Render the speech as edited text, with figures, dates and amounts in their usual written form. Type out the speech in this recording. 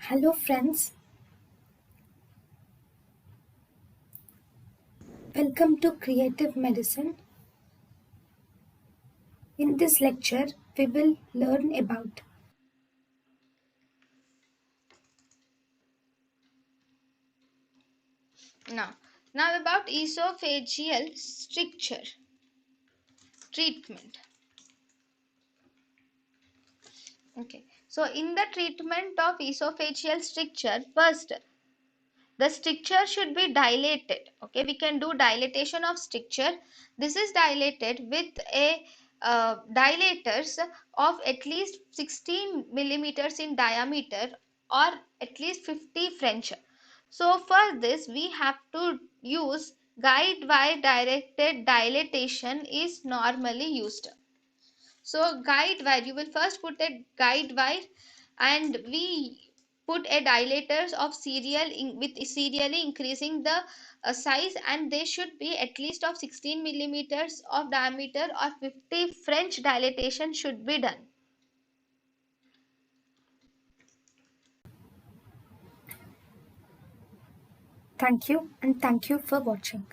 Hello friends, welcome to Creative Medicine. In this lecture, we will learn about Now about esophageal stricture treatment. Okay. So in the treatment of esophageal stricture, first the stricture should be dilated. Okay, we can do dilatation of stricture. This is dilated with a dilators of at least 16 millimeters in diameter or at least 50 French. So for this we have to use guide wire directed dilatation is normally used. So guide wire, you will first put a guide wire and we put a dilators of with serially increasing the size, and they should be at least of 16 millimeters of diameter or 50 French dilatation should be done. thank you and thank you for watching.